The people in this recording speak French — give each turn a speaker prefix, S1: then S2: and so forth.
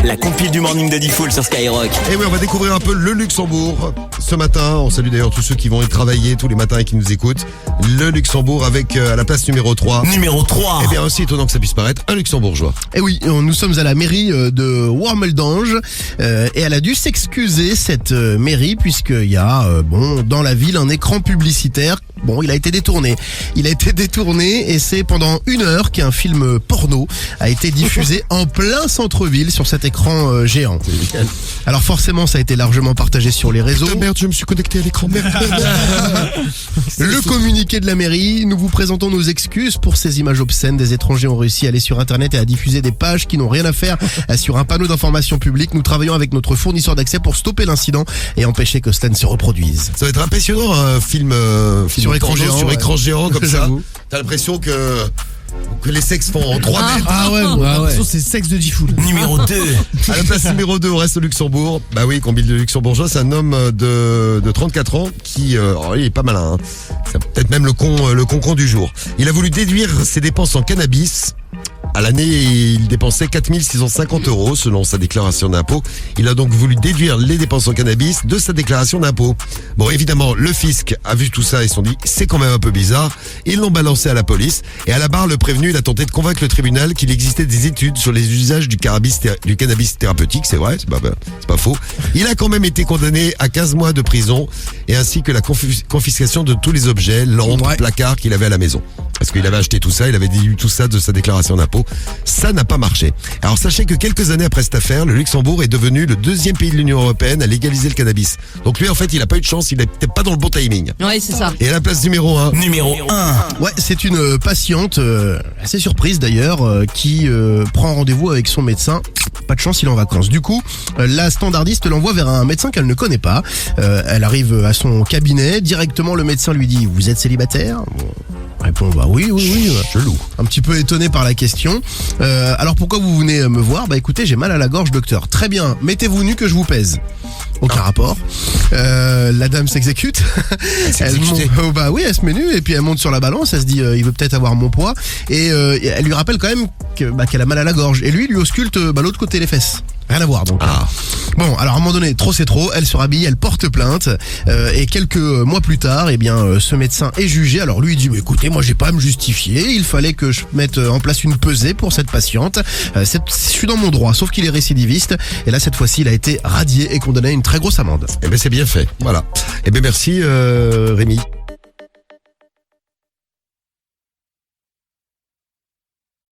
S1: La compile du morning de Diffoul sur Skyrock.
S2: Et oui, on va découvrir un peu le Luxembourg ce matin. On salue d'ailleurs tous ceux qui vont y travailler tous les matins et qui nous écoutent. Le Luxembourg avec à la place numéro 3.
S1: Numéro 3.
S2: Eh bien, aussi étonnant que ça puisse paraître, un luxembourgeois.
S3: Et oui, nous sommes à la mairie de Wormeldange et elle a dû s'excuser, cette mairie, puisqu'il y a dans la ville un écran publicitaire. Bon, il a été détourné. Et c'est pendant 1 heure qu'un film porno a été diffusé en plein centre-ville sur cet écran géant. Alors forcément, ça a été largement partagé sur les réseaux.
S2: Putain, merde, je me suis connecté à l'écran. Merde.
S3: Le communiqué de la mairie, nous vous présentons nos excuses pour ces images obscènes. Des étrangers ont réussi à aller sur internet et à diffuser des pages qui n'ont rien à faire sur un panneau d'information publique. Nous travaillons avec notre fournisseur d'accès pour stopper l'incident et empêcher que cela ne se reproduise.
S2: Ça va être impressionnant, un film
S3: sur écran
S2: porno,
S3: géant,
S2: sur
S3: ouais.
S2: écran géant comme ça.
S3: J'avoue.
S2: T'as l'impression que les sexes font en 3 mètres.
S4: Ah ouais, j'ai l'impression que c'est sexe de Diffoul.
S1: Numéro 2.
S2: À la place numéro 2, on reste au Luxembourg. Bah oui, combine de luxembourgeois, c'est un homme de 34 ans qui, il est pas malin, hein. C'est peut-être même le con du jour. Il a voulu déduire ses dépenses en cannabis. À l'année, il dépensait 4 650 € selon sa déclaration d'impôt. Il a donc voulu déduire les dépenses en cannabis de sa déclaration d'impôt. Bon, évidemment, le fisc a vu tout ça et se sont dit, c'est quand même un peu bizarre. Ils l'ont balancé à la police. Et à la barre, le prévenu, il a tenté de convaincre le tribunal qu'il existait des études sur les usages du cannabis thérapeutique. C'est vrai, c'est pas faux. Il a quand même été condamné à 15 mois de prison et ainsi que la confiscation de tous les objets, lampes, placards qu'il avait à la maison. Parce qu'il avait acheté tout ça, il avait déduit tout ça de sa déclaration d'impôt. Ça n'a pas marché. Alors sachez que quelques années après cette affaire, le Luxembourg est devenu le 2e pays de l'Union européenne à légaliser le cannabis. Donc lui, en fait, il a pas eu de chance, il est peut-être pas dans le bon timing.
S5: Ouais, c'est ça.
S2: Et à la place numéro 1.
S1: Numéro 1.
S3: Ouais, c'est une patiente, assez surprise d'ailleurs, qui prend rendez-vous avec son médecin. Pas de chance, il est en vacances. Du coup, la standardiste l'envoie vers un médecin qu'elle ne connaît pas. Elle arrive à son cabinet. Directement, le médecin lui dit « Vous êtes célibataire ?» Répond bah oui.
S2: Chelou.
S3: Un petit peu étonné par la question. Alors pourquoi vous venez me voir ? Bah écoutez, j'ai mal à la gorge, docteur. Très bien, mettez-vous nu que je vous pèse. Aucun rapport. La dame s'exécute. Elle se met nue et puis elle monte sur la balance. Elle se dit il veut peut-être avoir mon poids et elle lui rappelle quand même qu'elle a mal à la gorge. Et lui ausculte l'autre côté les fesses. Rien à voir donc. Bon, alors à un moment donné, trop c'est trop, elle se rhabille, elle porte plainte et quelques mois plus tard, ce médecin est jugé. Alors lui il dit écoutez, moi j'ai pas à me justifier, il fallait que je mette en place une pesée pour cette patiente. Je suis dans mon droit, sauf qu'il est récidiviste et là cette fois-ci il a été radié et condamné à une très grosse amende.
S2: Eh ben c'est bien fait. Voilà. Eh ben merci Rémi.